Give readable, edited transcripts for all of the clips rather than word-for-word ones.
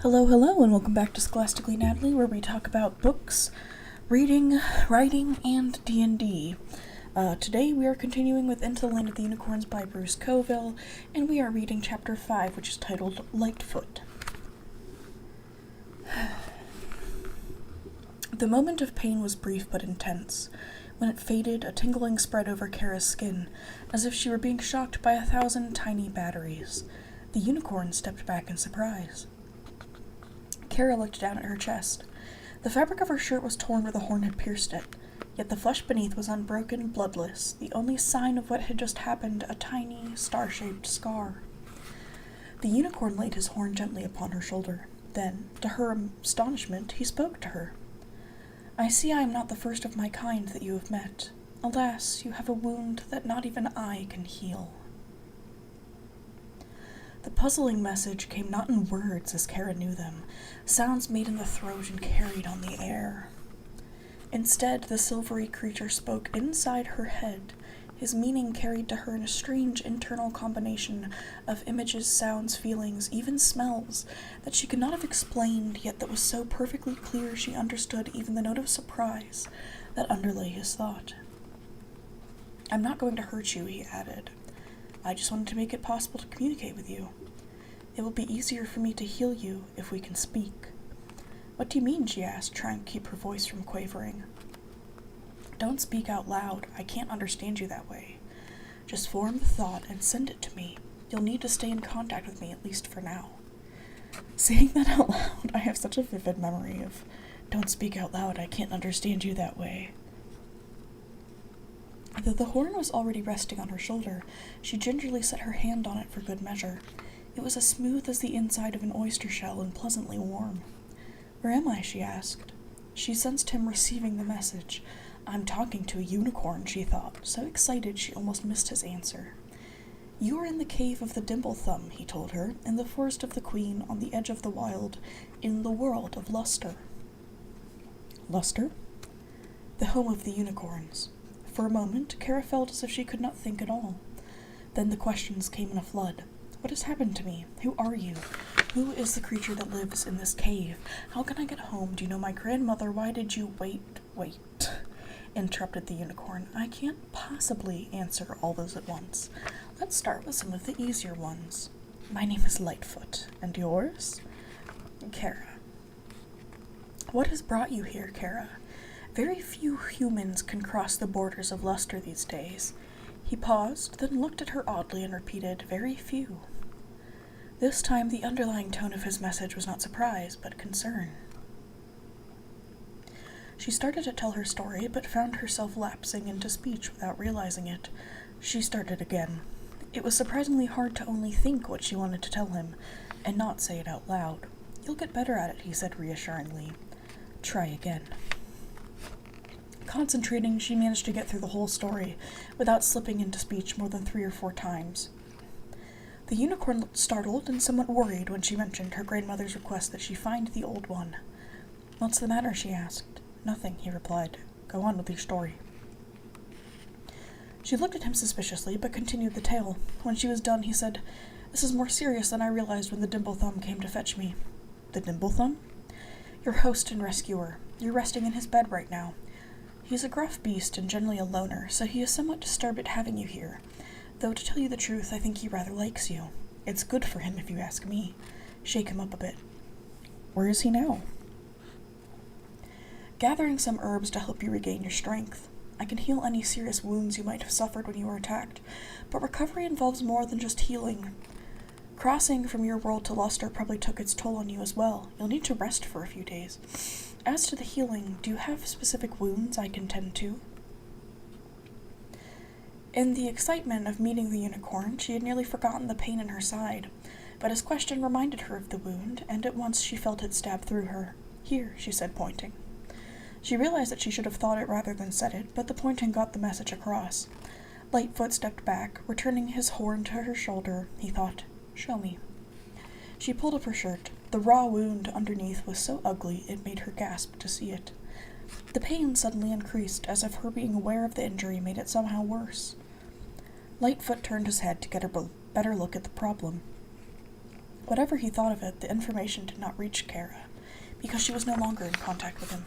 Hello, hello, and welcome back to Scholastically Natalie, where we talk about books, reading, writing, and D&D. Today we are continuing with Into the Land of the Unicorns by Bruce Coville, and we are reading Chapter 5, which is titled Lightfoot. The moment of pain was brief but intense. When it faded, a tingling spread over Kara's skin, as if she were being shocked by 1,000 tiny batteries. The unicorn stepped back in surprise. Kara looked down at her chest. The fabric of her shirt was torn where the horn had pierced it, yet the flesh beneath was unbroken, bloodless, the only sign of what had just happened, a tiny, star-shaped scar. The unicorn laid his horn gently upon her shoulder. Then, to her astonishment, he spoke to her. "I see I am not the first of my kind that you have met. Alas, you have a wound that not even I can heal." The puzzling message came not in words as Kara knew them, sounds made in the throat and carried on the air. Instead, the silvery creature spoke inside her head, his meaning carried to her in a strange internal combination of images, sounds, feelings, even smells, that she could not have explained, yet that was so perfectly clear she understood even the note of surprise that underlay his thought. "I'm not going to hurt you," he added. "I just wanted to make it possible to communicate with you. It will be easier for me to heal you if we can speak." "What do you mean?" she asked, trying to keep her voice from quavering. "Don't speak out loud. I can't understand you that way. Just form the thought and send it to me. You'll need to stay in contact with me, at least for now." Saying that out loud, I have such a vivid memory of, "Don't speak out loud. I can't understand you that way." Though the horn was already resting on her shoulder, she gingerly set her hand on it for good measure. It was as smooth as the inside of an oyster shell and pleasantly warm. "Where am I?" she asked. She sensed him receiving the message. "I'm talking to a unicorn," she thought, so excited she almost missed his answer. "You are in the cave of the Dimplethumb," he told her, "in the forest of the Queen, on the edge of the wild, in the world of Luster." Luster? The home of the unicorns. For a moment, Kara felt as if she could not think at all. Then the questions came in a flood. "What has happened to me? Who are you? Who is the creature that lives in this cave? How can I get home? Do you know my grandmother? Why did you wait, interrupted the unicorn. "I can't possibly answer all those at once. Let's start with some of the easier ones. My name is Lightfoot. And yours?" "Kara." "What has brought you here, Kara? Very few humans can cross the borders of Luster these days." He paused, then looked at her oddly and repeated, "Very few." This time the underlying tone of his message was not surprise, but concern. She started to tell her story, but found herself lapsing into speech without realizing it. She started again. It was surprisingly hard to only think what she wanted to tell him, and not say it out loud. "You'll get better at it," he said reassuringly. "Try again." Concentrating, she managed to get through the whole story, without slipping into speech more than 3 or 4 times. The unicorn looked startled and somewhat worried when she mentioned her grandmother's request that she find the old one. "What's the matter?" she asked. "Nothing," he replied. "Go on with your story." She looked at him suspiciously, but continued the tale. When she was done, he said, "This is more serious than I realized when the Dimplethumb came to fetch me." "The Dimplethumb?" "Your host and rescuer. You're resting in his bed right now. He's a gruff beast and generally a loner, so he is somewhat disturbed at having you here. Though, to tell you the truth, I think he rather likes you. It's good for him, if you ask me. Shake him up a bit." "Where is he now?" "Gathering some herbs to help you regain your strength. I can heal any serious wounds you might have suffered when you were attacked, but recovery involves more than just healing. Crossing from your world to Luster probably took its toll on you as well. You'll need to rest for a few days. As to the healing, do you have specific wounds I can tend to?" In the excitement of meeting the unicorn, she had nearly forgotten the pain in her side, but his question reminded her of the wound, and at once she felt it stab through her. "Here," she said, pointing. She realized that she should have thought it rather than said it, but the pointing got the message across. Lightfoot stepped back, returning his horn to her shoulder. He thought, "Show me." She pulled up her shirt. The raw wound underneath was so ugly it made her gasp to see it. The pain suddenly increased, as if her being aware of the injury made it somehow worse. Lightfoot turned his head to get a better look at the problem. Whatever he thought of it, the information did not reach Kara, because she was no longer in contact with him.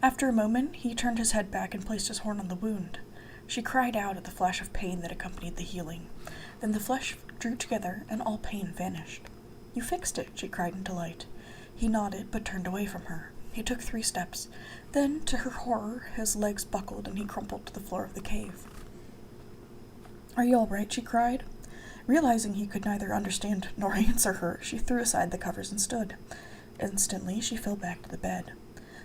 After a moment, he turned his head back and placed his horn on the wound. She cried out at the flash of pain that accompanied the healing. Then the flesh drew together, and all pain vanished. "You fixed it," she cried in delight. He nodded, but turned away from her. He took 3 steps. Then, to her horror, his legs buckled and he crumpled to the floor of the cave. "Are you all right?" she cried. Realizing he could neither understand nor answer her, she threw aside the covers and stood. Instantly, she fell back to the bed.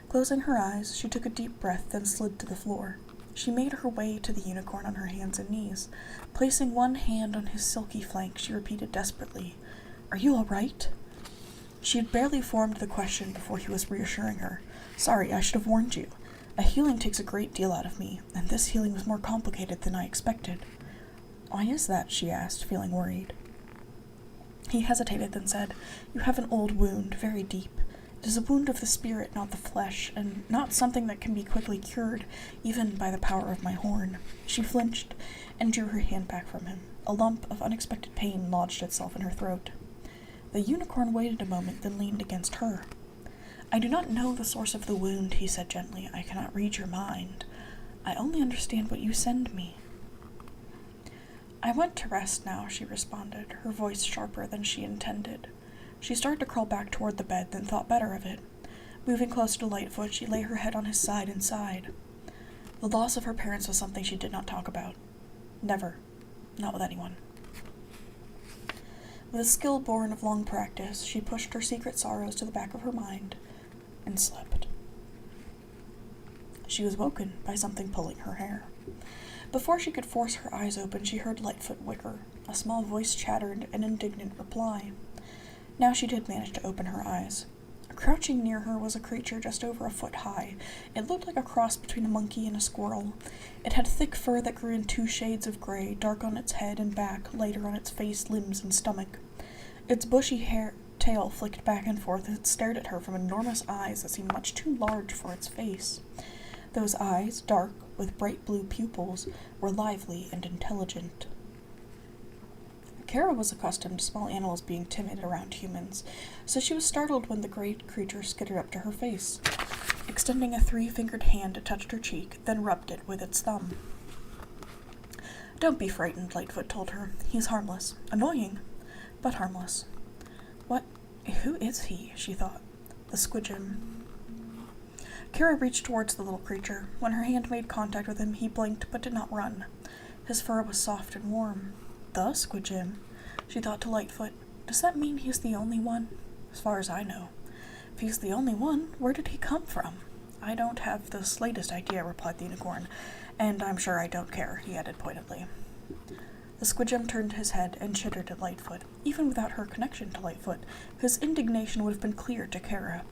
Closing her eyes, she took a deep breath, then slid to the floor. She made her way to the unicorn on her hands and knees. Placing one hand on his silky flank, she repeated desperately, "Are you all right?" She had barely formed the question before he was reassuring her. "Sorry, I should have warned you. A healing takes a great deal out of me, and this healing was more complicated than I expected." "Why is that?" she asked, feeling worried. He hesitated, then said, "You have an old wound, very deep. It is a wound of the spirit, not the flesh, and not something that can be quickly cured, even by the power of my horn." She flinched and drew her hand back from him. A lump of unexpected pain lodged itself in her throat. The unicorn waited a moment, then leaned against her. "I do not know the source of the wound," he said gently. "I cannot read your mind. I only understand what you send me." "I want to rest now," she responded, her voice sharper than she intended. She started to crawl back toward the bed, then thought better of it. Moving closer to Lightfoot, she lay her head on his side and sighed. The loss of her parents was something she did not talk about. Never. Not with anyone. With a skill born of long practice, she pushed her secret sorrows to the back of her mind and slept. She was woken by something pulling her hair. Before she could force her eyes open, she heard Lightfoot whicker. A small voice chattered an indignant reply. Now she did manage to open her eyes. Crouching near her was a creature just over a foot high. It looked like a cross between a monkey and a squirrel. It had thick fur that grew in 2 shades of gray, dark on its head and back, lighter on its face, limbs, and stomach. Its bushy tail flicked back and forth as it stared at her from enormous eyes that seemed much too large for its face. Those eyes, dark, with bright blue pupils, were lively and intelligent. Kara was accustomed to small animals being timid around humans, so she was startled when the great creature skittered up to her face. Extending a 3-fingered hand, it touched her cheek, then rubbed it with its thumb. "Don't be frightened," Lightfoot told her. "He's harmless. Annoying, but harmless." Who is he? She thought. The squidgem. Kara reached towards the little creature. When her hand made contact with him, he blinked but did not run. His fur was soft and warm. The squidgem, she thought to Lightfoot. Does that mean he's the only one? As far as I know. If he's the only one, where did he come from? I don't have the slightest idea, replied the unicorn, and I'm sure I don't care, he added pointedly. The squidgem turned his head and chittered at Lightfoot. Even without her connection to Lightfoot, his indignation would have been clear to Kara.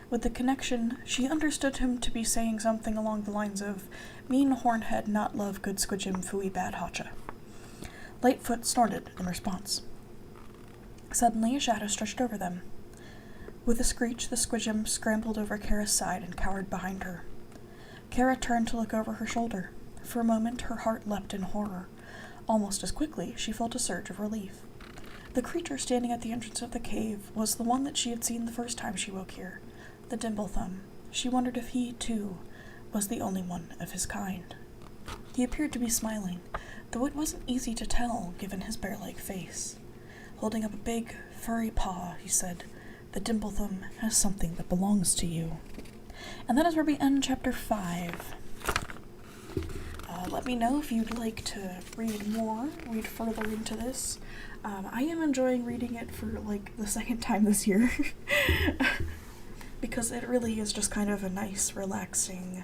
With the connection, she understood him to be saying something along the lines of, "Mean hornhead not love good squidgem fooey bad hotcha." Lightfoot snorted in response. Suddenly, a shadow stretched over them. With a screech, the squidgem scrambled over Kara's side and cowered behind her. Kara turned to look over her shoulder. For a moment, her heart leapt in horror. Almost as quickly, she felt a surge of relief. The creature standing at the entrance of the cave was the one that she had seen the first time she woke here, the Dimblethumb. She wondered if he, too, was the only one of his kind. He appeared to be smiling, though it wasn't easy to tell, given his bear-like face. Holding up a big, furry paw, he said, "The Dimblethumb has something that belongs to you." And that is where we end Chapter 5. Let me know if you'd like to read further into this. I am enjoying reading it for, the second time this year. Because it really is just kind of a nice, relaxing,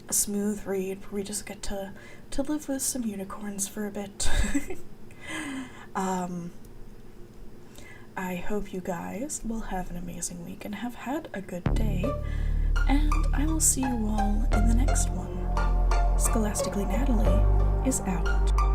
smooth read where we just get to live with some unicorns for a bit. I hope you guys will have an amazing week and have had a good day, and I will see you all in the next one. Scholastically Natalie is out.